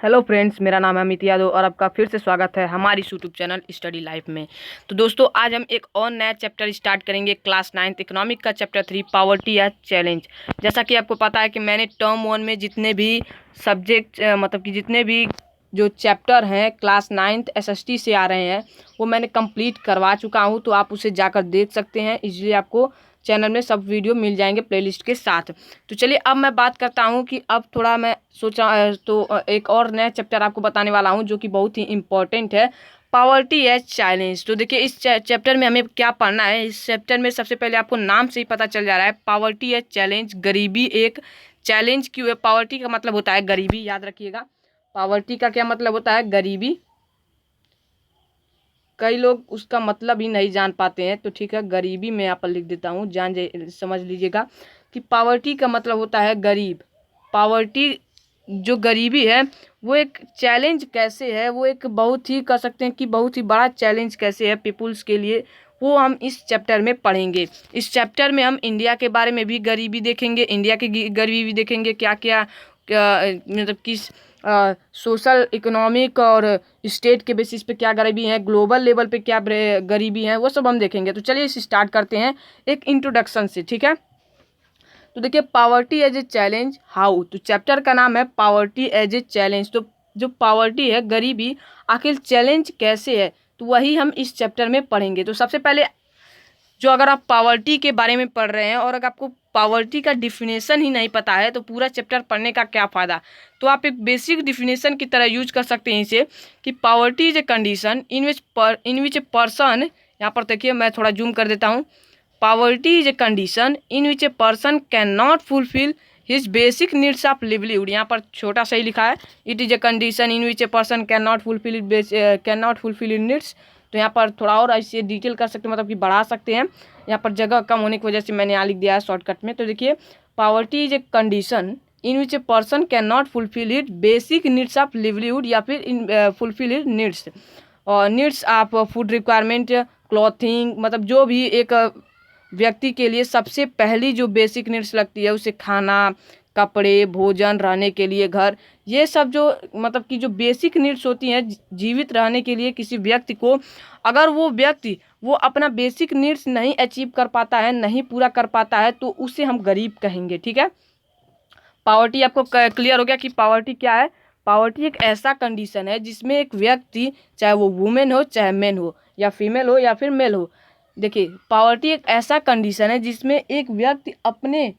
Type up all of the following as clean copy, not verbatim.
Hello friends, मेरा नाम है अमित यादव और आपका फिर से स्वागत है हमारी यूट्यूब चैनल स्टडी लाइफ में। तो दोस्तों, आज हम एक और नया चैप्टर स्टार्ट करेंगे, क्लास 9 इकोनॉमिक का चैप्टर 3 पावर्टी या चैलेंज। जैसा कि आपको पता है कि मैंने टर्म 1 में जितने भी सब्जेक्ट मतलब कि जितने भी जो चैप्टर हैं क्लास 9 एसएसटी से आ रहे हैं वो मैंने कंप्लीट करवा चुका हूँ, तो आप उसे जाकर देख सकते हैं। इसलिए आपको चैनल में सब वीडियो मिल जाएंगे प्लेलिस्ट के साथ। तो चलिए अब मैं बात करता हूँ कि अब थोड़ा मैं सोचा तो एक और नया चैप्टर आपको बताने वाला हूँ जो कि बहुत ही इम्पोर्टेंट है, पावर्टी एज चैलेंज। तो देखिए इस चैप्टर में हमें क्या पढ़ना है। इस चैप्टर में सबसे पहले आपको नाम से ही पता चल जा रहा है, पावर्टी एज चैलेंज। गरीबी एक चैलेंज क्यों है? पावर्टी का मतलब होता है गरीबी, याद रखिएगा। पावर्टी का क्या मतलब होता है? गरीबी। कई लोग उसका मतलब ही नहीं जान पाते हैं, तो ठीक है, गरीबी मैं यहाँ पर लिख देता हूँ, समझ लीजिएगा कि पावर्टी का मतलब होता है गरीब। पावर्टी जो गरीबी है वो एक चैलेंज कैसे है, वो एक बहुत ही कर सकते हैं कि बहुत ही बड़ा चैलेंज कैसे है पीपुल्स के लिए, वो हम इस चैप्टर में पढ़ेंगे। इस चैप्टर में हम इंडिया के बारे में भी गरीबी देखेंगे, इंडिया की गरीबी देखेंगे, क्या क्या मतलब किस सोशल इकोनॉमिक और स्टेट के बेसिस पे क्या गरीबी है, ग्लोबल लेवल पे क्या गरीबी है, वो सब हम देखेंगे। तो चलिए इसे स्टार्ट करते हैं एक इंट्रोडक्शन से, ठीक है। तो देखिए, poverty as a challenge how, तो चैप्टर का नाम है पावर्टी एज ए चैलेंज। तो जो पावर्टी है, गरीबी, आखिर चैलेंज कैसे है, तो वही हम इस चैप्टर में पढ़ेंगे। तो सबसे पहले जो अगर आप पावर्टी के बारे में पढ़ रहे हैं और अगर आपको पावर्टी का डिफिनेशन ही नहीं पता है तो पूरा चैप्टर पढ़ने का क्या फ़ायदा। तो आप एक बेसिक डिफिनेशन की तरह यूज कर सकते हैं इसे, कि poverty is a condition in which a person, यहाँ पर देखिए मैं थोड़ा जूम कर देता हूँ। Poverty is a condition in which a person can not fulfil his basic needs of livelihood. यहाँ पर छोटा सा ही लिखा है, it is a condition in which a person can not fulfil it needs. तो यहाँ पर थोड़ा और ऐसे डिटेल कर सकते हैं, मतलब कि बढ़ा सकते हैं। यहाँ पर जगह कम होने की वजह से मैंने यहाँ लिख दिया है शॉर्टकट में। तो देखिए, poverty is a condition in which a person can not fulfil it basic needs of livelihood, या फिर फुलफिल इट नीड्स और needs of food requirement, clothing, मतलब जो भी एक व्यक्ति के लिए सबसे पहली जो बेसिक नीड्स लगती है, उसे खाना, कपड़े, भोजन, रहने के लिए घर, ये सब जो मतलब कि जो बेसिक नीड्स होती हैं जीवित रहने के लिए किसी व्यक्ति को, अगर वो व्यक्ति वो अपना बेसिक नीड्स नहीं अचीव कर पाता है, नहीं पूरा कर पाता है, तो उसे हम गरीब कहेंगे, ठीक है। पावर्टी आपको क्लियर हो गया कि पावर्टी क्या है। पावर्टी एक ऐसा कंडीशन है जिसमें एक व्यक्ति, चाहे वो वुमेन हो, चाहे मैन हो, या फीमेल हो, या फिर मेल हो, देखिए पावर्टी एक ऐसा कंडीशन है जिसमें एक व्यक्ति अपने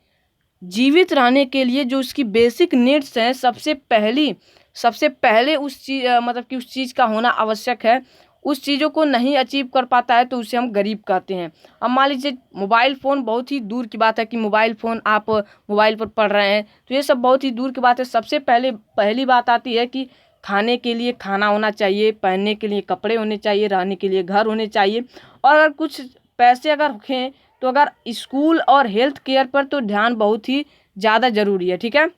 जीवित रहने के लिए जो उसकी बेसिक नीड्स हैं, सबसे पहले उस चीज मतलब कि उस चीज़ का होना आवश्यक है, उस चीज़ों को नहीं अचीव कर पाता है तो उसे हम गरीब कहते हैं। अब मान लीजिए मोबाइल फ़ोन, बहुत ही दूर की बात है कि मोबाइल फ़ोन आप मोबाइल पर पढ़ रहे हैं, तो ये सब बहुत ही दूर की बात है। सबसे पहली बात आती है कि खाने के लिए खाना होना चाहिए, पहनने के लिए कपड़े होने चाहिए, रहने के लिए घर होने चाहिए, और अगर कुछ पैसे अगर रखें तो अगर स्कूल और हेल्थ केयर पर तो ध्यान बहुत ही ज़्यादा ज़रूरी है, ठीक है।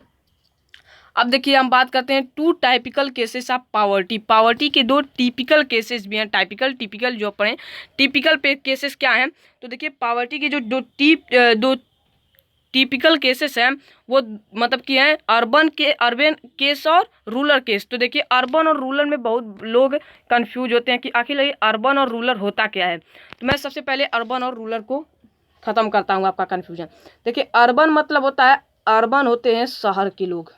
अब देखिए हम बात करते हैं two typical cases of poverty. Poverty के दो टिपिकल केसेस भी हैं, टिपिकल जो पढ़ें। टिपिकल पे केसेस क्या हैं, तो देखिए पावर्टी के जो दो टिपिकल केसेस हैं वो मतलब कि हैं अर्बन केस और रूरल केस। तो देखिए अर्बन और रूरल में बहुत लोग कंफ्यूज होते हैं कि आखिर ये अर्बन और रूरल होता क्या है। तो मैं सबसे पहले अर्बन और रूरल को ख़त्म करता हूँ आपका कन्फ्यूजन। देखिए अर्बन मतलब होता है, अर्बन होते हैं शहर के लोग,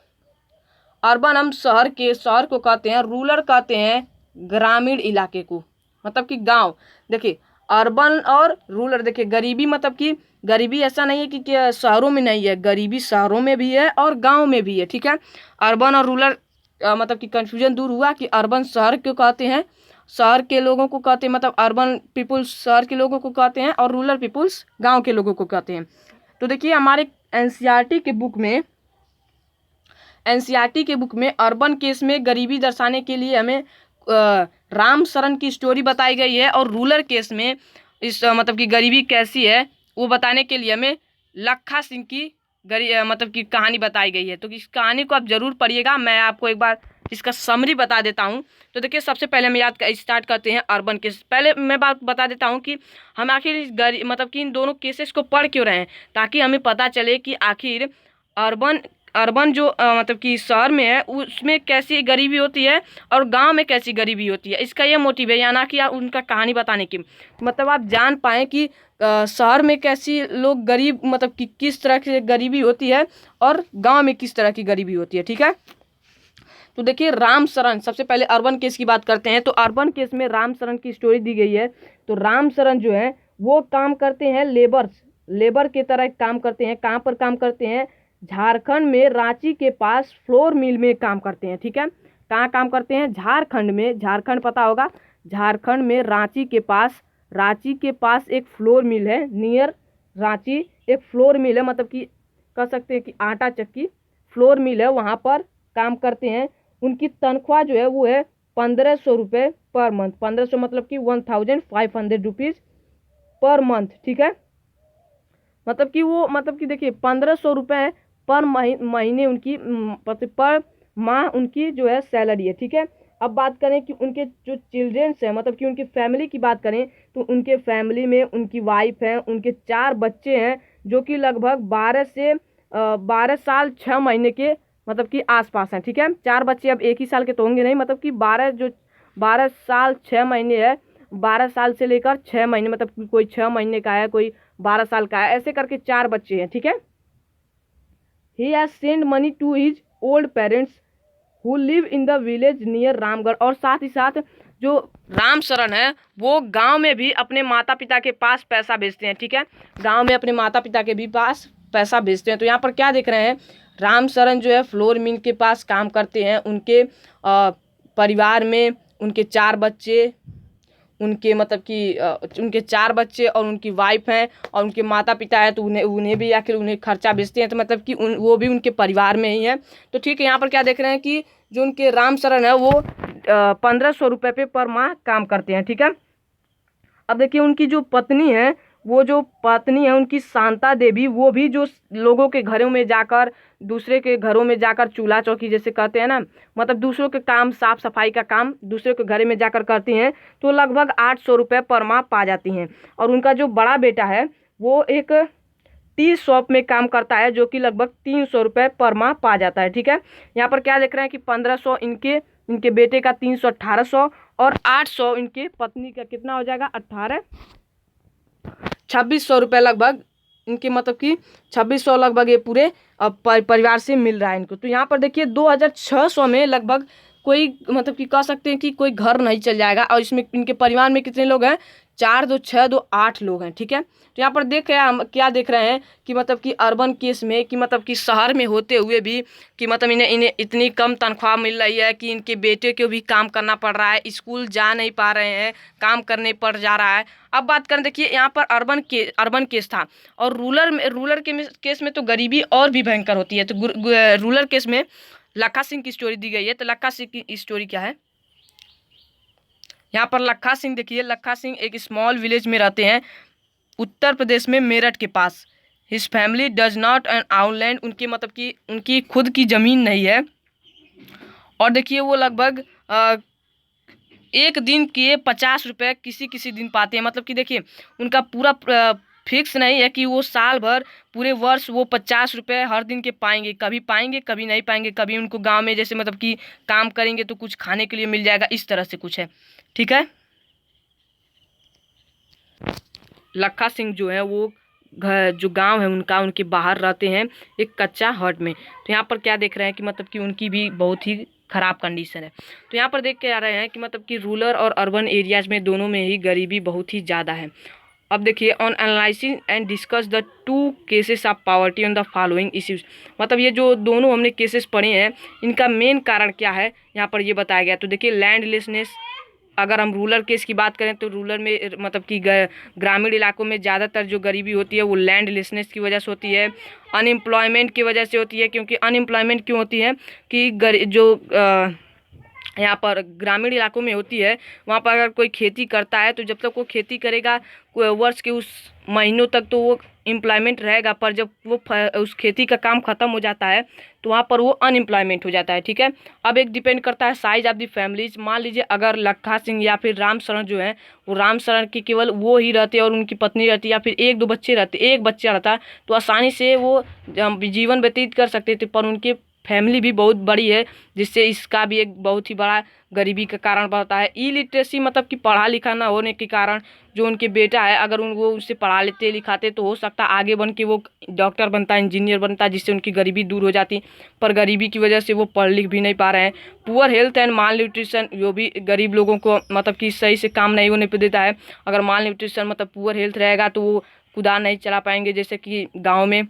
अर्बन हम शहर को कहते हैं, रूरल कहते हैं ग्रामीण इलाके को, मतलब कि गांव। देखिए अर्बन और रूरल, देखिए गरीबी मतलब कि गरीबी ऐसा नहीं है कि शहरों में नहीं है, गरीबी शहरों में भी है और गांव में भी है, ठीक है। अर्बन और रूरल मतलब कि कंफ्यूजन दूर हुआ कि अर्बन शहर क्यों कहते हैं, शहर के लोगों को कहते हैं, मतलब अर्बन पीपुल्स शहर के लोगों को कहते हैं और रूरल पीपुल्स गाँव के लोगों को कहते हैं। तो देखिए हमारे एनसीईआरटी के बुक में अर्बन केस में गरीबी दर्शाने के लिए हमें राम शरण की स्टोरी बताई गई है, और रूरल केस में इस मतलब कि गरीबी कैसी है वो बताने के लिए हमें लखा सिंह की मतलब कि कहानी बताई गई है। तो इस कहानी को आप जरूर पढ़िएगा। मैं आपको एक बार इसका समरी बता देता हूँ। तो देखिए सबसे पहले हम स्टार्ट करते हैं अर्बन केस। पहले मैं बात बता देता हूँ कि हम आखिर मतलब कि इन दोनों केसेस को पढ़ क्यों रहे हैं, ताकि हमें पता चले कि आखिर अर्बन अर्बन जो मतलब कि शहर में है उसमें कैसी गरीबी होती है और गांव में कैसी गरीबी होती है, इसका ये मोटिव है, या ना कि उनका कहानी बताने की, मतलब आप जान पाएँ कि शहर में कैसी लोग गरीब मतलब कि किस तरह की गरीबी होती है और गांव में किस तरह की गरीबी होती है। ठीक है, तो देखिए रामशरण, सबसे पहले अर्बन केस की बात करते हैं। तो अर्बन केस में रामशरण की स्टोरी दी गई है। तो रामशरण जो है वो काम करते हैं लेबर की तरह काम करते हैं। कहाँ पर काम करते हैं? झारखंड में रांची के पास फ्लोर मिल में काम करते हैं। ठीक है, कहाँ काम करते हैं? झारखंड में, झारखंड पता होगा, झारखंड में रांची के पास एक फ्लोर मिल है, नियर रांची एक फ्लोर मिल है, मतलब कि कह सकते हैं कि आटा चक्की फ्लोर मिल है, वहाँ पर काम करते हैं। उनकी तनख्वाह जो है वो है 1500 रुपये पर मंथ। 1500 मतलब कि 1500 रुपीज़ पर मंथ। ठीक है, मतलब कि वो मतलब कि देखिए 1500 रुपये पर महीने उनकी पर माह उनकी जो है सैलरी है। ठीक है, अब बात करें कि उनके जो चिल्ड्रेंस हैं, मतलब कि उनकी फैमिली की बात करें तो उनके फैमिली में उनकी वाइफ है, उनके 4 बच्चे हैं जो कि लगभग 12 साल 6 महीने के मतलब कि आसपास हैं। ठीक है, 4 बच्चे, अब एक ही साल के तो होंगे नहीं, मतलब कि 12 साल 6 महीने है, 12 साल से लेकर 6 महीने, मतलब कोई 6 महीने का है, कोई 12 साल का है, ऐसे करके 4 बच्चे हैं। ठीक है, he has send money to his old parents who live in the village near Ramgarh. और साथ ही साथ जो रामशरण है वो गांव में भी अपने माता पिता के पास पैसा भेजते हैं। ठीक है, गांव में अपने माता पिता के भी पास पैसा भेजते हैं। तो यहाँ पर क्या देख रहे हैं, रामशरण जो है फ्लोर मिल के पास काम करते हैं। उनके परिवार में उनके 4 बच्चे, उनके मतलब कि उनके 4 बच्चे और उनकी वाइफ हैं और उनके माता पिता हैं, तो उन्हें भी आखिर उन्हें खर्चा भेजते हैं, तो मतलब कि वो भी उनके परिवार में ही है। तो ठीक है, यहाँ पर क्या देख रहे हैं कि जो उनके रामशरण है वो 1500 रुपये पे पर माह काम करते हैं। ठीक है, अब देखिए उनकी जो पत्नी है, वो जो पत्नी है उनकी शांता देवी, वो भी जो लोगों के घरों में जाकर, दूसरे के घरों में जाकर चूल्हा चौकी जैसे कहते हैं ना, मतलब दूसरों के काम, साफ सफाई का काम दूसरे के घर में जाकर करती हैं, तो लगभग 800 रुपये पर माह पा जाती हैं। और उनका जो बड़ा बेटा है वो एक टी शॉप में काम करता है, जो कि लगभग 300 रुपये पर माह पा जाता है। ठीक है, यहाँ पर क्या देख रहे हैं कि 1500 इनके बेटे का, 300 1800 और 800 इनके पत्नी का, कितना हो जाएगा 18 2600 रुपये लगभग इनके, मतलब कि 2600 लगभग ये पूरे परिवार से मिल रहा है इनको। तो यहाँ पर देखिए 2600 में लगभग कोई मतलब कि कह सकते हैं कि कोई घर नहीं चल जाएगा। और इसमें इनके परिवार में कितने लोग हैं? 4 2 6 2 8 लोग हैं। ठीक है, तो यहाँ पर हम क्या देख रहे हैं कि मतलब कि अर्बन केस में, कि मतलब कि शहर में होते हुए भी कि मतलब इन्हें इतनी कम तनख्वाह मिल रही है कि इनके बेटे को भी काम करना पड़ रहा है, स्कूल जा नहीं पा रहे हैं, काम करने पड़ जा रहा है। अब बात करें, देखिए यहाँ पर अर्बन केस था, और रूरल केस में तो गरीबी और भी भयंकर होती है। तो रूरल केस में लखा सिंह की स्टोरी दी गई है। तो लखा सिंह की स्टोरी क्या है? यहाँ पर लखा सिंह, देखिए लखा सिंह एक स्मॉल विलेज में रहते हैं, उत्तर प्रदेश में मेरठ के पास। His family does not an outland, उनकी मतलब कि उनकी खुद की ज़मीन नहीं है। और देखिए वो लगभग एक दिन के 50 रुपये किसी दिन पाते हैं, मतलब कि देखिए उनका पूरा फिक्स नहीं है कि वो साल भर पूरे वर्ष वो 50 रुपये हर दिन के पाएंगे, कभी नहीं पाएंगे, कभी उनको गांव में जैसे मतलब कि काम करेंगे तो कुछ खाने के लिए मिल जाएगा, इस तरह से कुछ है। ठीक है, लखा सिंह जो है वो घर जो गांव है उनके बाहर रहते हैं एक कच्चा हट में। तो यहाँ पर क्या देख रहे हैं कि मतलब कि उनकी भी बहुत ही ख़राब कंडीशन है। तो यहाँ पर देख के आ रहे हैं कि मतलब कि रूरल और अर्बन एरियाज में दोनों में ही गरीबी बहुत ही ज़्यादा है। अब देखिए on analysing and discuss the 2 cases of poverty on the following issues, मतलब ये जो दोनों हमने केसेस पढ़े हैं इनका मेन कारण क्या है यहाँ पर ये बताया गया। तो देखिए लैंडलेसनेस, अगर हम रूरल केस की बात करें तो रूरल में मतलब कि ग्रामीण इलाकों में ज़्यादातर जो गरीबी होती है वो लैंडलेसनेस की वजह से होती है, अनएम्प्लॉयमेंट की वजह से होती है। क्योंकि अनएम्प्लॉयमेंट क्यों होती है कि जो यहाँ पर ग्रामीण इलाकों में होती है, वहाँ पर अगर कोई खेती करता है तो जब तक वो खेती करेगा वर्ष के उस महीनों तक तो वो एम्प्लॉयमेंट रहेगा, पर जब वो उस खेती का काम ख़त्म हो जाता है तो वहाँ पर वो अनएम्प्लॉयमेंट हो जाता है। ठीक है, अब एक डिपेंड करता है साइज ऑफ द फैमिलीज। मान लीजिए अगर लखा सिंह या फिर राम शरण जो है वो राम शरण की केवल वो ही रहते और उनकी पत्नी रहती या फिर एक दो बच्चे रहते, एक बच्चा रहता तो आसानी से वो जीवन व्यतीत कर सकते थे, पर उनके फैमिली भी बहुत बड़ी है, जिससे इसका भी एक बहुत ही बड़ा गरीबी का कारण बनता है। इलिटरेसी मतलब कि पढ़ा लिखा ना होने के कारण जो उनके बेटा है, अगर वो उससे पढ़ा लेते लिखाते तो हो सकता है आगे बन के वो डॉक्टर बनता, इंजीनियर बनता, जिससे उनकी गरीबी दूर हो जाती, पर गरीबी की वजह से वो पढ़ लिख भी नहीं पा रहे हैं। Poor health and mall nutrition, जो भी गरीब लोगों को मतलब कि सही से काम नहीं होने पर देता है। अगर माल न्यूट्रिशन मतलब पुअर हेल्थ रहेगा तो वो कुदार नहीं चला पाएंगे। जैसे कि गाँव में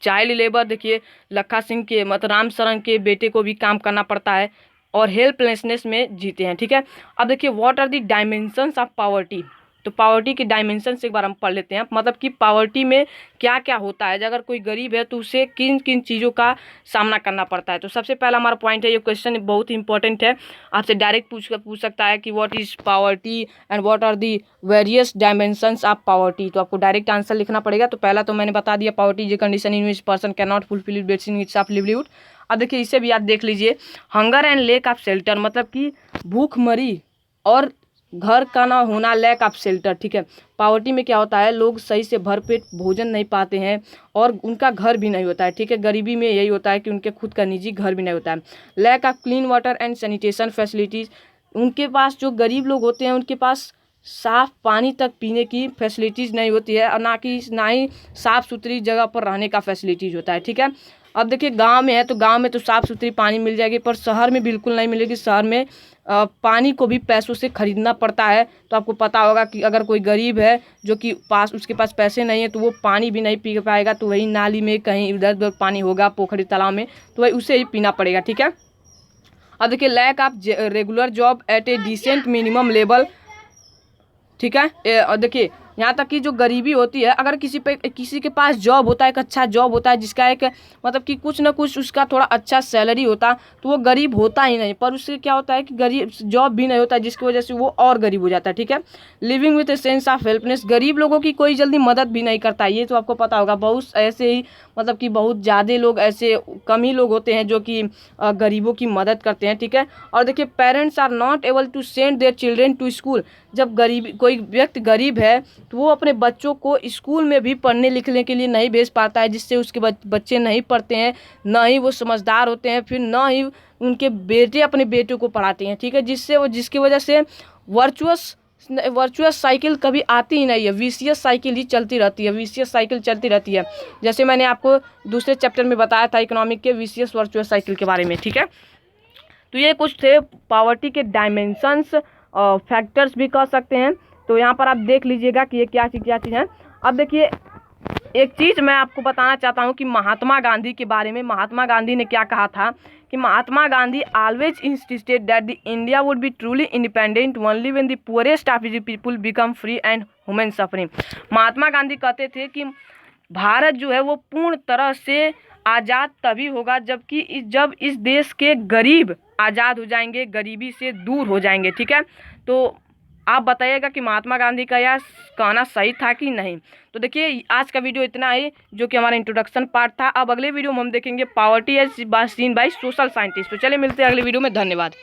चाइल्ड लेबर, देखिए लखा सिंह के मतलब राम शरण के बेटे को भी काम करना पड़ता है और हेल्पलेसनेस में जीते हैं। ठीक है, अब देखिए what are the dimensions of poverty. तो पावर्टी के डायमेंशन एक बार हम पढ़ लेते हैं, मतलब कि पावर्टी में क्या क्या होता है, अगर कोई गरीब है तो उसे किन किन चीज़ों का सामना करना पड़ता है। तो सबसे पहला हमारा पॉइंट है, ये क्वेश्चन बहुत ही इंपॉर्टेंट है, आपसे डायरेक्ट पूछ सकता है कि what is poverty and what are the various dimensions of poverty. तो आपको डायरेक्ट आंसर लिखना पड़ेगा। तो पहला तो मैंने बता दिया, poverty is a condition in which person can not fulfil basic needs of livelihood. अब देखिए इसे भी आप देख लीजिए, hunger and lake of shelter, मतलब कि भूखमरी और घर का ना होना, लैक ऑफ शेल्टर। ठीक है, पावर्टी में क्या होता है, लोग सही से भरपेट भोजन नहीं पाते हैं और उनका घर भी नहीं होता है। ठीक है, गरीबी में यही होता है कि उनके खुद का निजी घर भी नहीं होता है। Lack of clean water and sanitation facilities, उनके पास जो गरीब लोग होते हैं उनके पास साफ पानी तक पीने की फैसिलिटीज़ नहीं होती है और ना ही साफ़ सुथरी जगह पर रहने का फैसिलिटीज़ होता है। ठीक है, अब देखिए गांव में है तो गांव में तो साफ़ सुथरी पानी मिल जाएगी, पर शहर में बिल्कुल नहीं मिलेगी। शहर में पानी को भी पैसों से खरीदना पड़ता है। तो आपको पता होगा कि अगर कोई गरीब है जो कि उसके पास पैसे नहीं है तो वो पानी भी नहीं पी पाएगा, तो वही नाली में कहीं इधर उधर पानी होगा, पोखरी तालाब में, तो वही उसे ही पीना पड़ेगा। ठीक है, अब देखिए lack of regular job at a decent minimum level. ठीक है, और देखिए यहाँ तक कि जो गरीबी होती है, अगर किसी के पास जॉब होता है, एक अच्छा जॉब होता है जिसका एक मतलब कि कुछ ना कुछ उसका थोड़ा अच्छा सैलरी होता, तो वो गरीब होता ही नहीं, पर उससे क्या होता है कि गरीब जॉब भी नहीं होता, जिसकी वजह से वो और गरीब हो जाता है। ठीक है, living with a sense of helplessness, गरीब लोगों की कोई जल्दी मदद भी नहीं करता, ये तो आपको पता होगा। बहुत ऐसे ही मतलब कि बहुत ज़्यादा लोग ऐसे कम ही लोग होते हैं जो कि गरीबों की मदद करते हैं। ठीक है, और देखिए parents are not able to send their children to school, जब कोई व्यक्ति गरीब है तो वो अपने बच्चों को स्कूल में भी पढ़ने लिखने के लिए नहीं भेज पाता है, जिससे उसके बच्चे नहीं पढ़ते हैं, ना ही वो समझदार होते हैं, फिर ना ही उनके बेटे अपने बेटों को पढ़ाते हैं। ठीक है, जिसकी वजह से वर्चुअस साइकिल कभी आती ही नहीं है, विशियस साइकिल ही चलती रहती है, विशियस साइकिल चलती रहती है। जैसे मैंने आपको दूसरे चैप्टर में बताया था इकोनॉमिक के विशियस वर्चुअस साइकिल के बारे में। ठीक है, तो ये कुछ थे पावर्टी के डायमेंशंस, फैक्टर्स भी कह सकते हैं। तो यहाँ पर आप देख लीजिएगा कि ये क्या चीज़ है। अब देखिए एक चीज़ मैं आपको बताना चाहता हूँ कि महात्मा गांधी के बारे में। महात्मा गांधी ने क्या कहा था कि Mahatma Gandhi always insisted that the India would be truly independent only when the poorest of the people become free and human suffering. Mahatma Gandhi कहते थे कि भारत जो है वो पूर्ण तरह से आज़ाद तभी होगा जब इस देश के गरीब आज़ाद हो जाएंगे, गरीबी से दूर हो जाएंगे। ठीक है, तो आप बताइएगा कि महात्मा गांधी का यह कहना सही था कि नहीं। तो देखिए आज का वीडियो इतना ही, जो कि हमारा इंट्रोडक्शन पार्ट था। अब अगले वीडियो में हम देखेंगे poverty as seen by social scientist. तो चलिए मिलते हैं अगले वीडियो में, धन्यवाद।